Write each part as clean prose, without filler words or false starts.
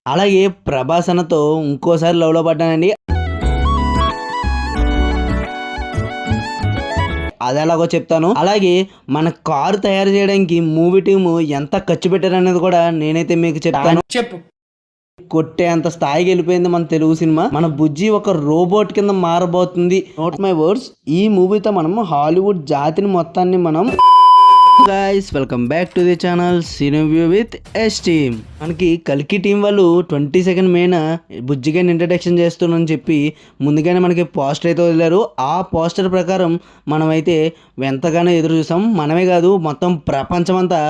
అలాగే ప్రభాస్ అన్నతో ఇంకోసారి లవ్‌లో పడ్డానండి. అదెలాగో చెప్తాను. అలాగే మన కారు తయారు చేయడానికి మూవీ టీము ఎంత ఖర్చు పెట్టారనేది కూడా నేనైతే మీకు చెప్తాను. చెప్పు. కొట్టేంత స్థాయికి వెళ్ళిపోయింది మన తెలుగు సినిమా. మన బుజ్జి ఒక రోబోట్ కింద మారబోతుంది. Note my words. ఈ మూవీతో మనం హాలీవుడ్ జాతిని మొత్తాన్ని మనం guys welcome back to the channel Cineview with S team. మనకి కల్కి టీం వాళ్ళు 22 మేన బుజ్జిగాని ఇంట్రడక్షన్ చేస్తున్నారని చెప్పి ముందుగానే మనకి పోస్టర్ అయితే వదిలారు. ఆ పోస్టర్ ప్రకారం మనమైతే ఎంతగానో ఎదురు చూసాం. మనమే కాదు మొత్తం ప్రపంచం అంతా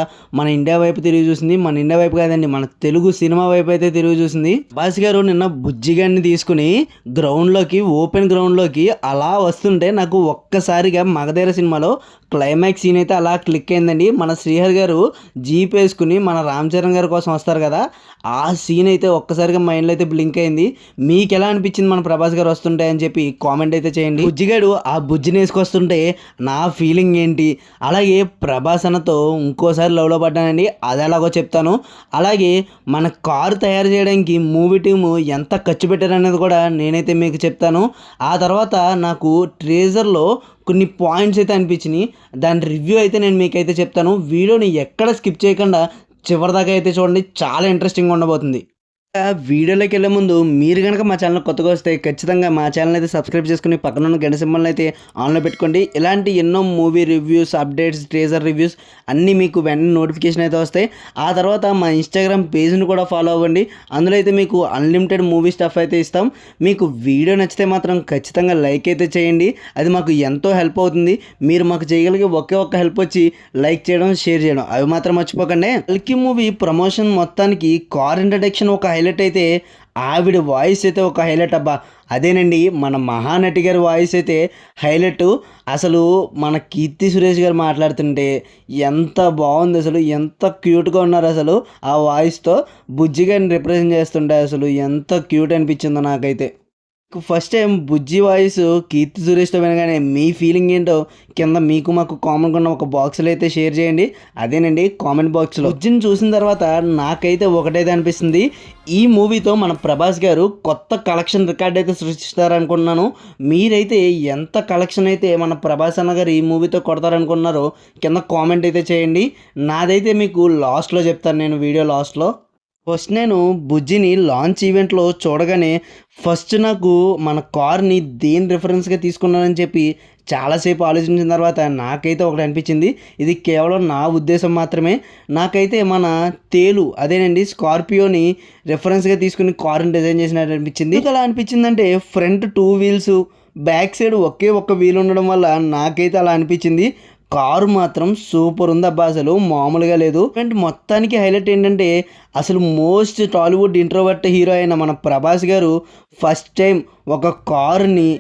మన ఇండియా వైపు తిరిగి చూసింది. మన ఇండియా వైపు కాదండి, మన తెలుగు సినిమా వైపు అయితే తిరిగి చూసింది. బాస్ గారు నిన్న బుజ్జిగాన్ని తీసుకుని గ్రౌండ్లోకి, ఓపెన్ గ్రౌండ్లోకి అలా వస్తుంటే నాకు ఒక్కసారిగా మగధీర సినిమాలో క్లైమాక్స్ సీన్ అయితే అలా క్లిక్ అయిందండి. మన శ్రీహరి గారు జీప్ వేసుకుని మన రామ్ చరణ్ గారి కోసం వస్తారు కదా, ఆ సీన్ అయితే ఒక్కసారిగా మైండ్లో అయితే బ్లింక్ అయింది. మీకు ఎలా అనిపించింది మన ప్రభాస్ గారు వస్తుంటే అని చెప్పి కామెంట్ అయితే చేయండి. బుజ్జిగాడు ఆ బుజ్జిని వేసుకొస్తుంటే నా ఫీలింగ్ ఏంటి, అలాగే ప్రభాస్ అన్నతో ఇంకోసారి లవ్లో పడ్డానండి. అది ఎలాగో చెప్తాను. అలాగే మన కారు తయారు చేయడానికి మూవీ టీము ఎంత ఖర్చు పెట్టారనేది కూడా నేనైతే మీకు చెప్తాను. ఆ తర్వాత నాకు ట్రేజర్లో కొన్ని పాయింట్స్ అయితే అనిపించినాయి. దాని రివ్యూ అయితే నేను మీకైతే చెప్తాను. వీడియోని ఎక్కడ స్కిప్ చేయకుండా చివరిదాకా అయితే చూడండి, చాలా ఇంట్రెస్టింగ్గా ఉండబోతుంది. వీడియోలోకి వెళ్ళే ముందు మీరు కనుక మా ఛానల్ కొత్తగా వస్తే ఖచ్చితంగా మా ఛానల్ అయితే సబ్స్క్రైబ్ చేసుకుని పక్కన ఉన్న గంట సింబల్ని అయితే ఆన్లో పెట్టుకోండి. ఇలాంటి ఎన్నో movie reviews, updates, treasure reviews అన్నీ మీకు వెంటనే నోటిఫికేషన్ అయితే వస్తాయి. ఆ తర్వాత మా ఇన్స్టాగ్రామ్ పేజ్ని కూడా ఫాలో అవ్వండి. అందులో అయితే మీకు అన్లిమిటెడ్ మూవీ స్టఫ్ అయితే ఇస్తాం. మీకు వీడియో నచ్చితే మాత్రం ఖచ్చితంగా లైక్ అయితే చేయండి. అది మాకు ఎంతో హెల్ప్ అవుతుంది. మీరు మాకు చేయగలిగే ఒకే ఒక్క హెల్ప్ వచ్చి లైక్ చేయడం, షేర్ చేయడం, అవి మాత్రం మర్చిపోకండి. కల్కి మూవీ ప్రమోషన్ మొత్తానికి కార్ ఇంట్రడక్షన్ ఒక హైలైట్ అయితే, ఆవిడ వాయిస్ అయితే ఒక హైలైట్. అబ్బా అదేనండి, మన మహానటి గారి వాయిస్ అయితే హైలైట్. అసలు మన కీర్తి సురేష్ గారు మాట్లాడుతుంటే ఎంత బాగుంది, అసలు ఎంత క్యూట్గా ఉన్నారు. అసలు ఆ వాయిస్తో బుజ్జి గారిని రిప్రజెంట్ చేస్తుంటే అసలు ఎంత క్యూట్ అనిపించిందో నాకైతే. ఫస్ట్ టైం బుజ్జి వాయిస్ కీర్తి సురేష్తో వినగానే మీ ఫీలింగ్ ఏంటో కింద మీకు మాకు కామన్గా ఉన్న ఒక బాక్స్లో అయితే షేర్ చేయండి. అదేనండి కామెంట్ బాక్స్లో. బుజ్జిని చూసిన తర్వాత నాకైతే ఒకటైతే అనిపిస్తుంది, ఈ మూవీతో మన ప్రభాస్ గారు కొత్త కలెక్షన్ రికార్డ్ అయితే సృష్టిస్తారనుకుంటున్నాను. మీరైతే ఎంత కలెక్షన్ అయితే మన ప్రభాస్ అన్న గారు ఈ మూవీతో కొడతారనుకున్నారో కింద కామెంట్ అయితే చేయండి. నాదైతే మీకు లాస్ట్లో చెప్తాను, నేను వీడియో లాస్ట్లో. ఫస్ట్ నేను బుజ్జిని లాంచ్ ఈవెంట్లో చూడగానే ఫస్ట్ నాకు మన కార్ని దేని రిఫరెన్స్గా తీసుకున్నానని చెప్పి చాలాసేపు ఆలోచించిన తర్వాత నాకైతే ఒకటి అనిపించింది. ఇది కేవలం నా ఉద్దేశం మాత్రమే. నాకైతే మన తేలు, అదేనండి స్కార్పియోని రిఫరెన్స్గా తీసుకుని కార్ని డిజైన్ చేసినట్టు అనిపించింది. ఎలా అనిపించిందంటే ఫ్రంట్ 2 వీల్స్, బ్యాక్ సైడ్ ఒకే ఒక్క వీల్ ఉండడం వల్ల నాకైతే అలా అనిపించింది. కారు మాత్రం సూపర్ ఉంది అబ్బా, అసలు మామూలుగా లేదు. అండ్ మొత్తానికి హైలైట్ ఏంటంటే అసలు మోస్ట్ టాలీవుడ్ ఇంట్రోవర్ట్ హీరో అయిన మన ప్రభాస్ గారు ఫస్ట్ టైం ఒక కారుని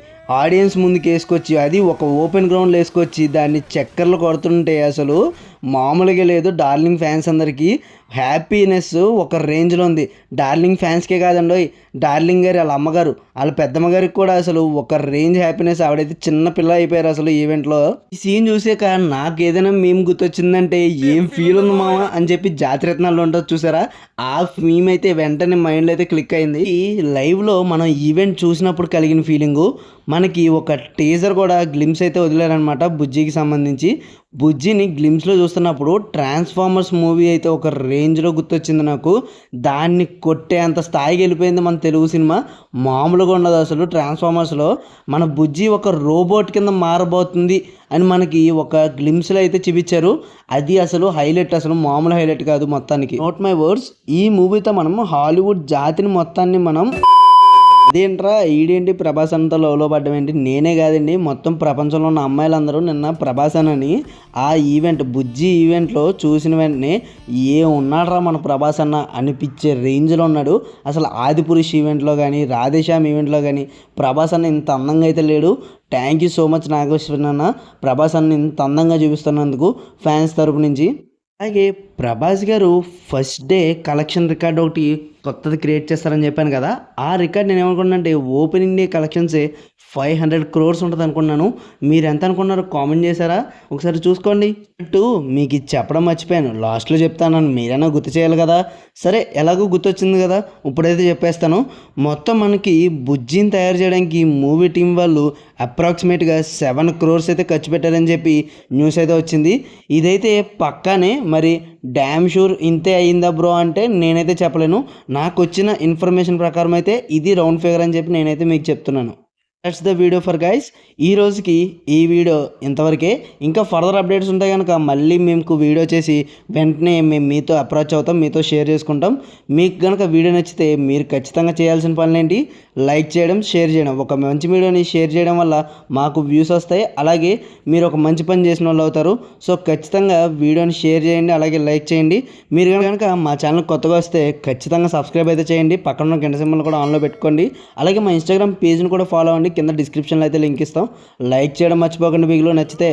ఆడియన్స్ ముందుకు వేసుకొచ్చి, అది ఒక ఓపెన్ గ్రౌండ్లో వేసుకొచ్చి దాన్ని చక్కర్లు కొడుతుంటే అసలు మామూలుగా లేదు. డార్లింగ్ ఫ్యాన్స్ అందరికీ హ్యాపీనెస్ ఒక రేంజ్లో ఉంది. డార్లింగ్ ఫ్యాన్స్కే కాదండి, డార్లింగ్ గారు వాళ్ళ అమ్మగారు, వాళ్ళ పెద్దమ్మ గారికి కూడా అసలు ఒక రేంజ్ హ్యాపీనెస్. ఆవిడైతే చిన్న పిల్ల అయిపోయారు అసలు ఈవెంట్లో. ఈ సీన్ చూసాక నాకు ఏదైనా మేము గుర్తొచ్చిందంటే ఏం ఫీల్ ఉంది మామ అని చెప్పి జాతిరత్నాలు ఉంటుంది చూసారా, ఆ మీమ్ అయితే వెంటనే మైండ్లో అయితే క్లిక్ అయింది. ఈ లైవ్లో మనం ఈవెంట్ చూసినప్పుడు కలిగిన ఫీలింగు మనకి ఒక టీజర్ కూడా గ్లిమ్స్ అయితే వదిలేరనమాట బుజ్జికి సంబంధించి. బుజ్జిని గ్లిమ్స్లో చూస్తున్నప్పుడు ట్రాన్స్ఫార్మర్స్ మూవీ అయితే ఒక రేంజ్లో గుర్తొచ్చింది నాకు. దాన్ని కొట్టేంత స్థాయికి వెళ్ళిపోయింది మన తెలుగు సినిమా. మామూలుగా ఉండదు అసలు. ట్రాన్స్ఫార్మర్స్లో మన బుజ్జి ఒక రోబోట్ కింద మారబోతుంది అని మనకి ఒక గ్లిమ్స్లో అయితే చూపించారు. అది అసలు హైలైట్, అసలు మామూలు హైలైట్ కాదు మొత్తానికి. Note my words. ఈ మూవీతో మనం హాలీవుడ్ జాతిని మొత్తాన్ని మనం అదేంట్రా ఈడేంటి ప్రభాస్ అంతా లవ్లో పడ్డం ఏంటి, నేనే కాదండి మొత్తం ప్రపంచంలో ఉన్న అమ్మాయిలందరూ నిన్న ప్రభాస్ అని ఆ ఈవెంట్ బుజ్జి ఈవెంట్లో చూసిన వెంటనే ఉన్నాడురా మన ప్రభాస్ అన్న అనిపించే రేంజ్లో ఉన్నాడు. అసలు ఆదిపురుష్ ఈవెంట్లో కానీ, రాధేశ్యామ్ ఈవెంట్లో కానీ ప్రభాస్ అన్న ఇంత అందంగా అయితే లేడు. Thank you so much Nageswaran అన్న, ప్రభాస్ అన్న ఇంత అందంగా చూపిస్తున్నందుకు ఫ్యాన్స్ తరపు నుంచి. అలాగే ప్రభాస్ గారు ఫస్ట్ డే కలెక్షన్ రికార్డ్ ఒకటి కొత్తది క్రియేట్ చేస్తారని చెప్పాను కదా, ఆ రికార్డ్ నేను ఏమనుకున్నాను అంటే ఓపెనింగ్ డే కలెక్షన్సే 500 crores ఉంటుంది అనుకున్నాను. మీరు ఎంత అనుకున్నారో కామెంట్ చేశారా? ఒకసారి చూసుకోండి. మీకు ఇది చెప్పడం మర్చిపోయాను, లాస్ట్లో చెప్తాను, మీరైనా గుర్తు చేయాలి కదా. సరే, ఎలాగో గుర్తొచ్చింది కదా, ఇప్పుడైతే చెప్పేస్తాను. మొత్తం మనకి బుజ్జిని తయారు చేయడానికి మూవీ టీం వాళ్ళు అప్రాక్సిమేట్గా 7 crores అయితే ఖర్చు పెట్టారని చెప్పి న్యూస్ అయితే వచ్చింది. ఇదైతే పక్కానే, మరి డ్యామ్ షూర్ ఇంతే అయిందా బ్రో అంటే నేనైతే చెప్పలేను. నాకు వచ్చిన ఇన్ఫర్మేషన్ ప్రకారం అయితే ఇది రౌండ్ ఫిగర్ అని చెప్పి నేనైతే మీకు చెప్తున్నాను. That's the video for guys. ఈ రోజుకి ఈ వీడియో ఇంతవరకే. ఇంకా ఫర్దర్ అప్డేట్స్ ఉంటాయి కనుక మళ్ళీ మేము వీడియో చేసి వెంటనే మేము మీతో అప్రోచ్ అవుతాం, మీతో షేర్ చేసుకుంటాం. మీకు కనుక వీడియో నచ్చితే మీరు ఖచ్చితంగా చేయాల్సిన పనులేంటి, లైక్ చేయడం, షేర్ చేయడం. ఒక మంచి వీడియోని షేర్ చేయడం వల్ల మాకు వ్యూస్ వస్తాయి, అలాగే మీరు ఒక మంచి పని చేసిన వాళ్ళు అవుతారు. సో ఖచ్చితంగా వీడియోని షేర్ చేయండి, అలాగే లైక్ చేయండి. మీరు కనుక మా ఛానల్ కొత్తగా వస్తే ఖచ్చితంగా సబ్స్క్రైబ్ అయితే చేయండి, పక్కన ఉన్న గంట సింబల్ కూడా ఆన్లో పెట్టుకోండి. అలాగే మా ఇన్స్టాగ్రామ్ పేజ్ని కూడా ఫాలో అవ్వండి, కింద డిస్క్రిప్షన్లో అయితే లింక్ ఇస్తాం. లైక్ చేయడం మర్చిపోకండి వీడియో నచ్చితే.